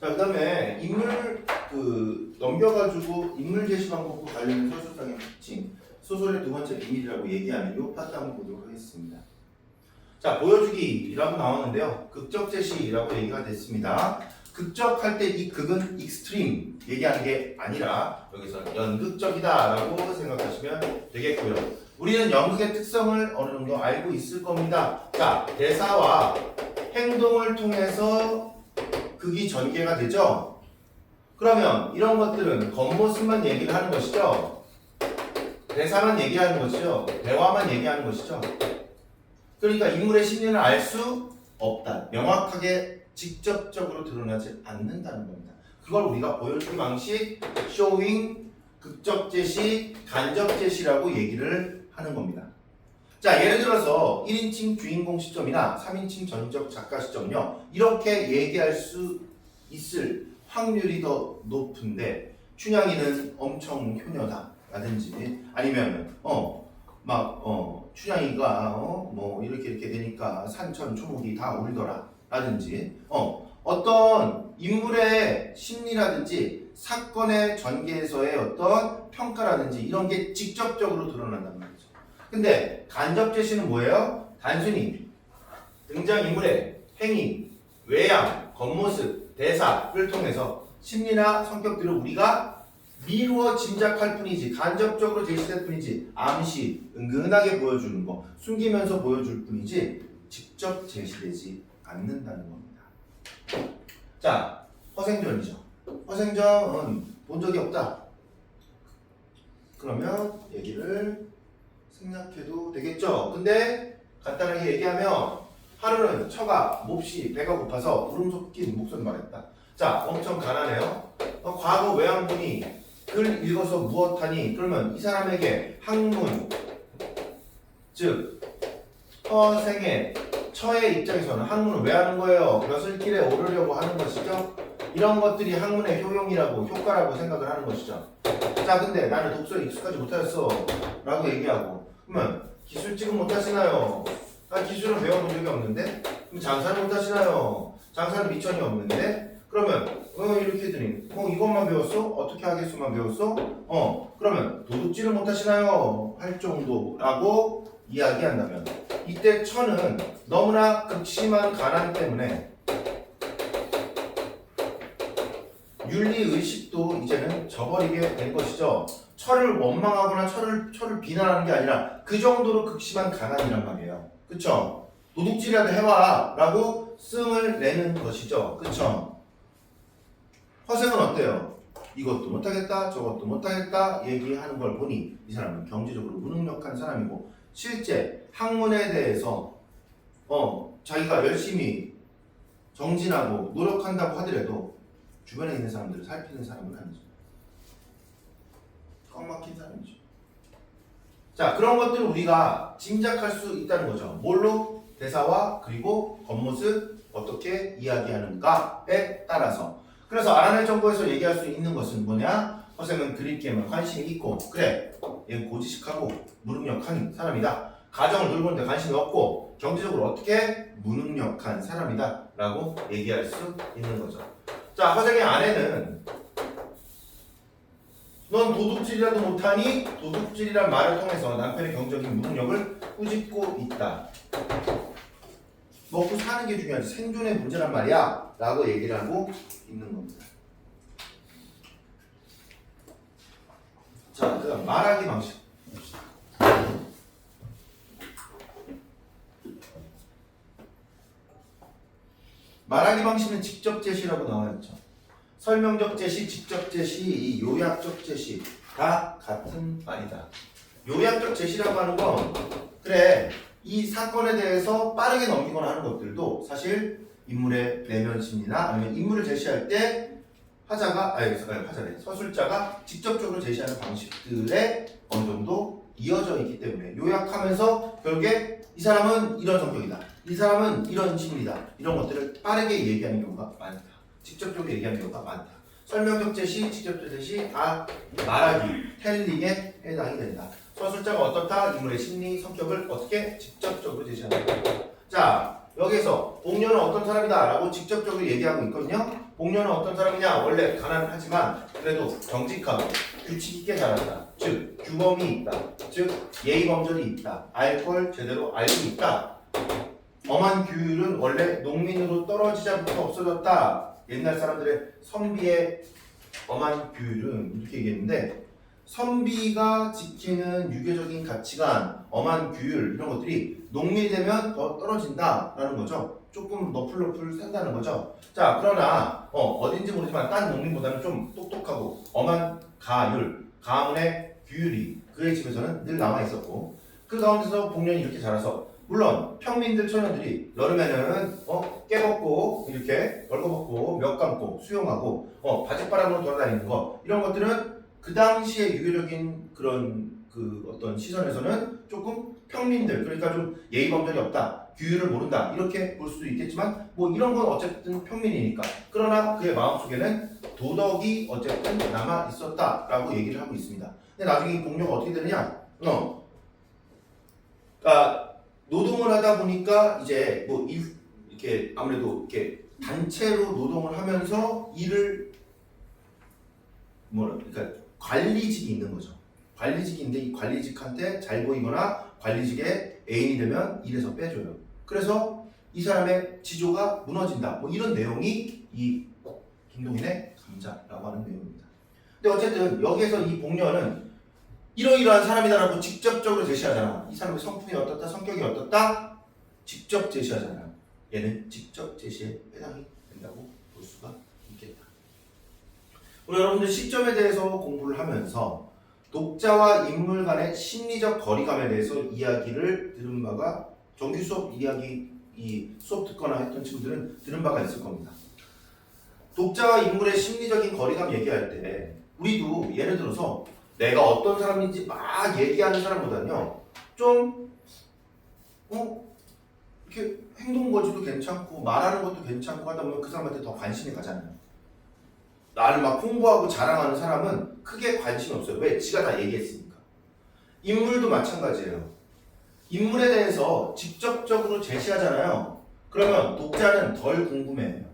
자, 그다음에 인물 넘겨가지고 인물 제시 방법과 관련된 서술상의 특징, 소설의 두 번째 비밀이라고 얘기하는 이 파트 한번 보도록 하겠습니다. 자, 보여주기라고 나오는데요. 극적 제시라고 얘기가 됐습니다. 극적할 때 이 극은 익스트림 얘기하는 게 아니라 여기서 연극적이다라고 생각하시면 되겠고요. 우리는 연극의 특성을 어느 정도 알고 있을 겁니다. 자, 대사와 행동을 통해서 극이 전개가 되죠. 그러면 이런 것들은 겉모습만 얘기를 하는 것이죠. 대사만 얘기하는 것이죠. 대화만 얘기하는 것이죠. 그러니까 인물의 심리는 알 수 없다. 명확하게 직접적으로 드러나지 않는다는 겁니다. 그걸 우리가 보여주기 방식, 쇼잉, 극적 제시, 간접 제시라고 얘기를 하는 겁니다. 자, 예를 들어서 1인칭 주인공 시점이나 3인칭 전적 작가 시점요. 이렇게 얘기할 수 있을 확률이 더 높은데 춘향이는 엄청 효녀다 라든지 아니면 춘향이가 뭐 이렇게 되니까 산천 초목이 다 울더라 라든지 어떤 인물의 심리라든지 사건의 전개에서의 어떤 평가라든지 이런 게 직접적으로 드러난단 말이죠. 근데 간접 제시는 뭐예요? 단순히 등장인물의 행위, 외양, 겉모습, 대사를 통해서 심리나 성격들을 우리가 미루어 짐작할 뿐이지 간접적으로 제시될 뿐이지 암시, 은근하게 보여주는 거, 숨기면서 보여줄 뿐이지 직접 제시되지 않는다는 겁니다. 자, 허생전이죠. 허생전은 본 적이 없다. 그러면 얘기를 생략해도 되겠죠. 근데 간단하게 얘기하면 하루는 처가 몹시 배가 고파서 울음 섞인 목소리 말했다. 자, 엄청 가난해요. 과거 외양분이 글 읽어서 무엇하니? 그러면 이 사람에게 학문, 즉 허생의 처의 입장에서는 학문을 왜 하는 거예요? 벼슬 길에 오르려고 하는 것이죠. 이런 것들이 학문의 효용이라고 효과라고 생각을 하는 것이죠. 자, 근데 나는 독서에 익숙하지 못하였어 라고 얘기하고 그러면 기술직은 못하시나요? 나 기술은 배워본 적이 없는데? 그럼 장사는 못하시나요? 장사는 미천이 없는데? 그러면 이렇게 했더니 이것만 배웠어? 어떻게 하겠소만 배웠어? 그러면 도둑질을 못하시나요? 할 정도라고 이야기한다면 이때 처는 너무나 극심한 가난 때문에 윤리의식도 이제는 저버리게 된 것이죠. 처를 원망하거나 처를 비난하는 게 아니라 그 정도로 극심한 가난이란 말이에요. 그쵸? 도둑질이라도 해와 라고 씀을 내는 것이죠. 그쵸? 허생은 어때요? 이것도 못하겠다 저것도 못하겠다 얘기하는 걸 보니 이 사람은 경제적으로 무능력한 사람이고 실제 학문에 대해서 자기가 열심히 정진하고 노력한다고 하더라도 주변에 있는 사람들을 살피는 사람은 아니죠. 꽉 막힌 사람이죠. 자, 그런 것들을 우리가 짐작할 수 있다는 거죠. 뭘로? 대사와 그리고 겉모습 어떻게 이야기하는가에 따라서. 그래서 알아낼 정보에서 얘기할 수 있는 것은 뭐냐? 허생은 그림게임에 관심이 있고 그래 얘는 고지식하고 무능력한 사람이다. 가정을 돌보는데 관심이 없고 경제적으로 어떻게 무능력한 사람이다 라고 얘기할 수 있는 거죠. 자, 허생의 아내는 넌 도둑질이라도 못하니 도둑질이란 말을 통해서 남편의 경제적인 무능력을 꾸짖고 있다. 먹고 사는 게 중요하지 생존의 문제란 말이야 라고 얘기를 하고 있는 겁니다. 자, 그다음 말하기 방식. 말하기 방식은 직접 제시라고 나와있죠. 설명적 제시, 직접 제시, 이 요약적 제시 다 같은 말이다. 요약적 제시라고 하는 건 그래 이 사건에 대해서 빠르게 넘기거나 하는 것들도 사실 인물의 내면 심리나 아니면 인물을 제시할 때 서술자가 직접적으로 제시하는 방식들에 어느 정도 이어져 있기 때문에 요약하면서 결국에 이 사람은 이런 성격이다. 이 사람은 이런 심리다. 이런 것들을 빠르게 얘기하는 경우가 많다. 직접적으로 얘기하는 경우가 많다. 설명적 제시, 직접적 제시 다 말하기, 텔링에 해당이 된다. 서술자가 어떻다, 인물의 심리, 성격을 어떻게 직접적으로 제시한다. 자, 여기에서 복녀는 어떤 사람이다 라고 직접적으로 얘기하고 있거든요. 복녀는 어떤 사람이냐? 원래 가난하지만 그래도 정직하고 규칙 있게 자란다. 즉 규범이 있다. 즉 예의 범절이 있다. 알 걸 제대로 알고 있다. 엄한 규율은 원래 농민으로 떨어지자부터 없어졌다. 옛날 사람들의 선비의 엄한 규율은 이렇게 얘기했는데 선비가 지키는 유교적인 가치관, 엄한 규율 이런 것들이 농민이 되면 더 떨어진다라는 거죠. 조금 너플너플 산다는 거죠. 자, 그러나 어딘지 모르지만 딴 농민보다는 좀 똑똑하고 엄한 가율, 가문의 규율이 그의 집에서는 늘 남아 있었고 그 가운데서 복년이 이렇게 자라서 물론 평민들 처녀들이 여름에는 깨벗고 이렇게 벌거벗고 몇 감고 수영하고 바짓바람으로 돌아다니는 거 이런 것들은 그 당시의 유교적인 그런 그 어떤 시선에서는 조금 평민들 그러니까 좀 예의 범절이 없다 규율을 모른다 이렇게 볼 수도 있겠지만 뭐 이런 건 어쨌든 평민이니까 그러나 그의 마음속에는 도덕이 어쨌든 남아 있었다라고 얘기를 하고 있습니다. 근데 나중에 이 복녀가 어떻게 되느냐? 그러니까 노동을 하다 보니까 이제 뭐 이렇게 아무래도 이렇게 단체로 노동을 하면서 일을 그러니까 관리직이 있는 거죠. 관리직인데 이 관리직한테 잘 보이거나 관리직의 애인이 되면 일에서 빼줘요. 그래서 이 사람의 지조가 무너진다. 뭐 이런 내용이 이 김동인의 감자라고 하는 내용입니다. 근데 어쨌든 여기에서 이 복녀는 이러이러한 사람이다라고 직접적으로 제시하잖아. 이 사람의 성품이 어떻다, 성격이 어떻다 직접 제시하잖아. 얘는 직접 제시에 해당이 된다고 볼 수가 있겠다. 그리고 여러분들 시점에 대해서 공부를 하면서 독자와 인물 간의 심리적 거리감에 대해서 이야기를 들은 바가 정규 수업 이야기 이 수업 듣거나 했던 친구들은 들은 바가 있을 겁니다. 독자와 인물의 심리적인 거리감 얘기할 때 우리도 예를 들어서 내가 어떤 사람인지 막 얘기하는 사람보다는요 좀 이렇게 행동 거지도 괜찮고 말하는 것도 괜찮고 하다 보면 그 사람한테 더 관심이 가잖아요. 나를 막 홍보하고 자랑하는 사람은 크게 관심이 없어요. 왜? 지가 다 얘기했으니까. 인물도 마찬가지예요. 인물에 대해서 직접적으로 제시하잖아요. 그러면 독자는 덜 궁금해요.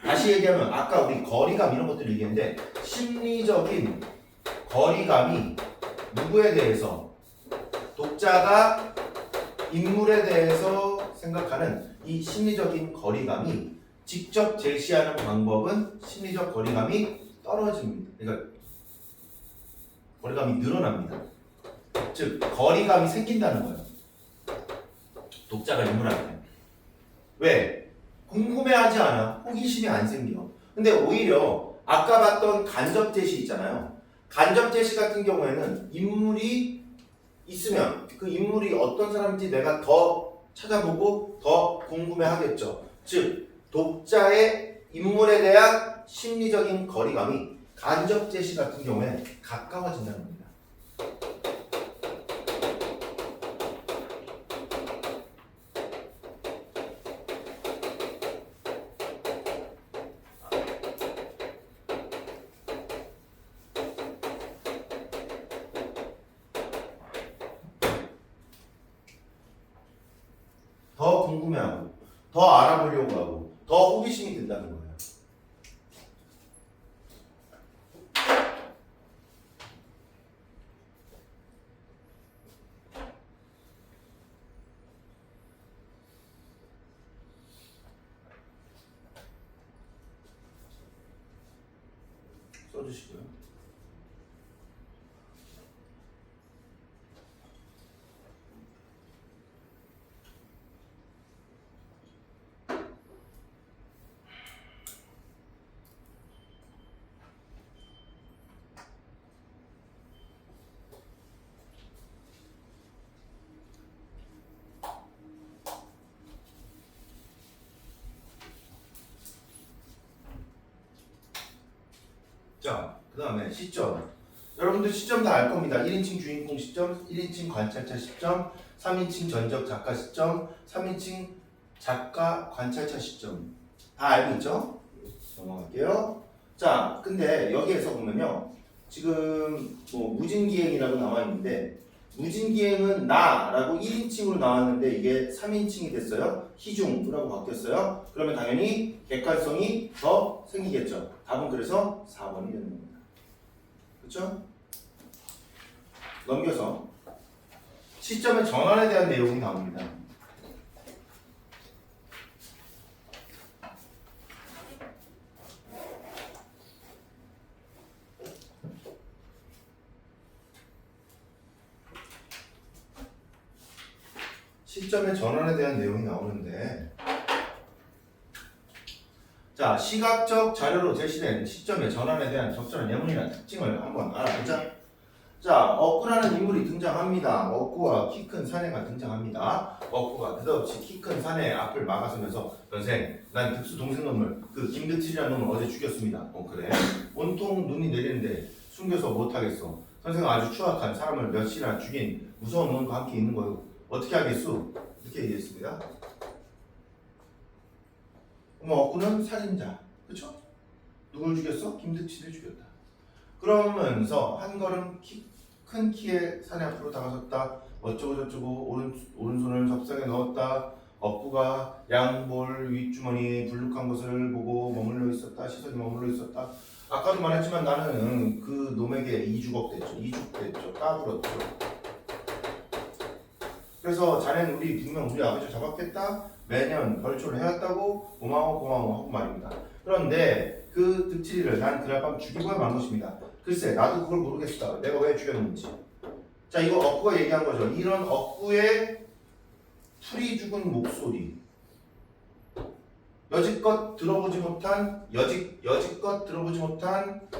다시 얘기하면 아까 우리 거리감 이런 것들 얘기했는데 심리적인 거리감이 누구에 대해서 독자가 인물에 대해서 생각하는 이 심리적인 거리감이 직접 제시하는 방법은 심리적 거리감이 떨어집니다. 그러니까 거리감이 늘어납니다. 즉 거리감이 생긴다는 거예요. 독자가 인물한테. 왜? 궁금해하지 않아. 호기심이 안 생겨. 근데 오히려 아까 봤던 간접 제시 있잖아요. 간접 제시 같은 경우에는 인물이 있으면 그 인물이 어떤 사람인지 내가 더 찾아보고 더 궁금해하겠죠. 즉 독자의 인물에 대한 심리적인 거리감이 간접 제시 같은 경우에 가까워진다는 겁니다. 더 궁금해하고 더 알아보려고 하고 더 호기심이 든다는 거예요. 써주시고요. 자, 그 다음에 시점. 여러분들 시점 다 알 겁니다. 1인칭 주인공 시점, 1인칭 관찰자 시점, 3인칭 전적 작가 시점, 3인칭 작가 관찰자 시점. 다 알고 있죠? 넘어갈게요. 자, 근데 여기에서 보면요. 지금 뭐 무진기행이라고 나와 있는데 무진기행은 나라고 1인칭으로 나왔는데 이게 3인칭이 됐어요. 희중이라고 바뀌었어요. 그러면 당연히 객관성이 더 생기겠죠. 답은 그래서 4번이 되는 겁니다. 그렇죠? 넘겨서 시점의 전환에 대한 내용이 나옵니다. 시점의 전환에 대한 내용이 나오는데, 자, 시각적 자료로 제시된 시점의 전환에 대한 적절한 예문이나 특징을 한번 알아보자. 자, 억구라는 인물이 등장합니다. 억구와 키 큰 사내가 등장합니다. 억구가 느닷없이 키 큰 사내 앞을 막아서면서 선생, 난 득수 동생놈을 그 김득실이라는 놈을 어제 죽였습니다. 그래? 온통 눈이 내리는데 숨겨서 못하겠어. 선생은 아주 추악한 사람을 몇이나 죽인 무서운 놈과 함께 있는 거요. 어떻게 하겠수? 이렇게 얘기했습니다. 억구는 살인자, 그렇죠? 누굴 죽였어? 김득실을 죽였다. 그러면서 한 걸음 큰 키의 사내 앞으로 다가섰다. 어쩌고 저쩌고 오른손을 접상에 넣었다. 억구가 양볼 윗주머니에 불룩한 것을 보고 머물러 있었다. 시선이 머물러 있었다. 아까도 말했지만 나는 그 놈에게 2주걱 됐죠. 2주 됐죠. 까불었죠. 그래서 자네는 분명 우리 아버지를 잡았겠다. 매년 벌초를 해왔다고 고마워 하고 말입니다. 그런데 그 득칠이를 난 그날 밤 죽이고야 만 것입니다. 글쎄 나도 그걸 모르겠다. 내가 왜 죽였는지. 자, 이거 억구가 얘기한 거죠. 이런 억구의 풀이 죽은 목소리, 여지껏 들어보지 못한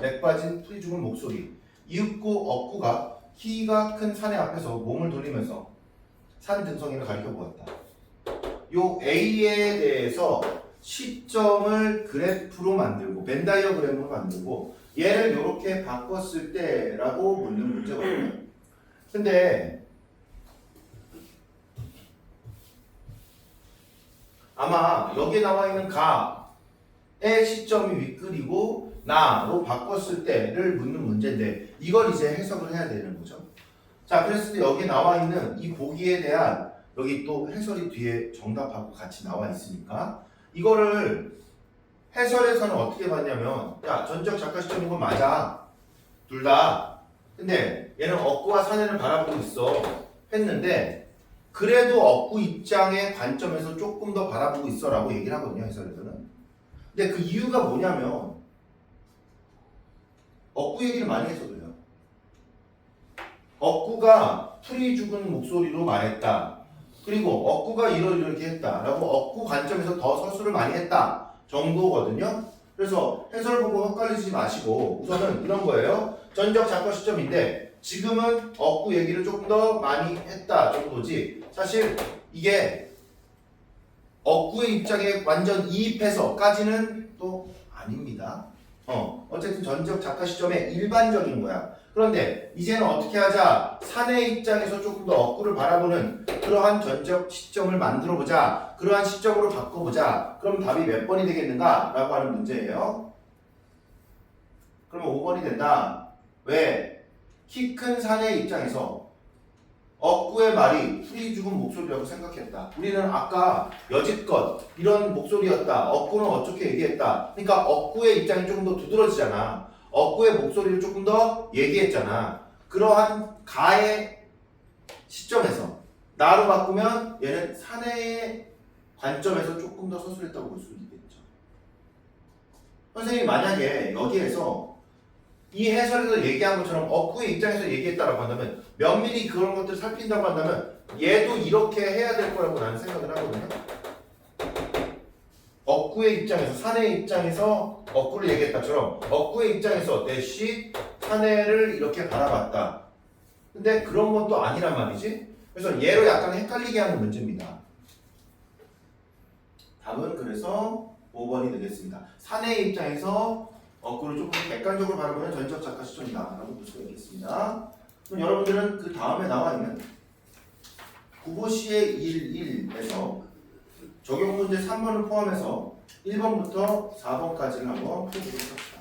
맥 빠진 풀이 죽은 목소리. 이윽고 억구가 키가 큰 사내 앞에서 몸을 돌리면서 산 등성이를 가리켜 보았다. 요 A에 대해서 시점을 그래프로 만들고 벤 다이어그램으로 만들고 얘를 이렇게 바꿨을 때라고 묻는 문제거든요. 근데 아마 여기에 나와 있는 가의 시점이 윗글이고 나로 바꿨을 때를 묻는 문제인데 이걸 이제 해석을 해야 되는 거죠. 자, 그랬을 때 여기 나와 있는 이 보기에 대한 여기 또 해설이 뒤에 정답하고 같이 나와 있으니까 이거를 해설에서는 어떻게 봤냐면, 야, 전적 작가 시점인 건 맞아. 둘 다. 근데 얘는 억구와 사내를 바라보고 있어. 했는데 그래도 억구 입장의 관점에서 조금 더 바라보고 있어 라고 얘기를 하거든요, 해설에서는. 근데 그 이유가 뭐냐면 억구 얘기를 많이 해서 그래요. 억구가 풀이 죽은 목소리로 말했다. 그리고 억구가 이렇게 했다 라고 억구 관점에서 더 서술을 많이 했다 정도거든요. 그래서 해설 보고 헷갈리지 마시고 우선은 이런 거예요. 전적 작가 시점인데 지금은 억구 얘기를 조금 더 많이 했다 정도지 사실 이게 억구의 입장에 완전 이입해서까지는 또 아닙니다. 어쨌든 전적 작가 시점의 일반적인 거야. 그런데 이제는 어떻게 하자? 사내 입장에서 조금 더 억구를 바라보는 그러한 전적 시점을 만들어보자. 그러한 시점으로 바꿔보자. 그럼 답이 몇 번이 되겠는가? 라고 하는 문제예요. 그러면 5번이 된다. 왜? 키 큰 사내 입장에서 억구의 말이 풀이 죽은 목소리라고 생각했다. 우리는 아까 여지껏 이런 목소리였다. 억구는 어떻게 얘기했다. 그러니까 억구의 입장이 조금 더 두드러지잖아. 억구의 목소리를 조금 더 얘기했잖아. 그러한 가의 시점에서 나로 바꾸면 얘는 사내의 관점에서 조금 더 서술했다고 볼 수 있겠죠. 선생님이 만약에 여기에서 이 해설에서 얘기한 것처럼 억구의 입장에서 얘기했다라고 한다면 면밀히 그런 것들을 살핀다고 한다면 얘도 이렇게 해야 될 거라고 나는 생각을 하거든요. 억구의 입장에서 사내의 입장에서 억구를 얘기했다처럼 억구의 입장에서 대시 사내를 이렇게 바라봤다. 근데 그런 것도 아니란 말이지. 그래서 얘로 약간 헷갈리게 하는 문제입니다. 답은 그래서 5번이 되겠습니다. 사내의 입장에서 억구를 조금 객관적으로 바라보는 전적 작가 시점이다 라고 볼 수가 있겠습니다. 그럼 여러분들은 그 다음에 나와 있는 구보시의 1.1에서 적용 문제 3번을 포함해서 1번부터 4번까지를 한번 풀어보도록 합시다.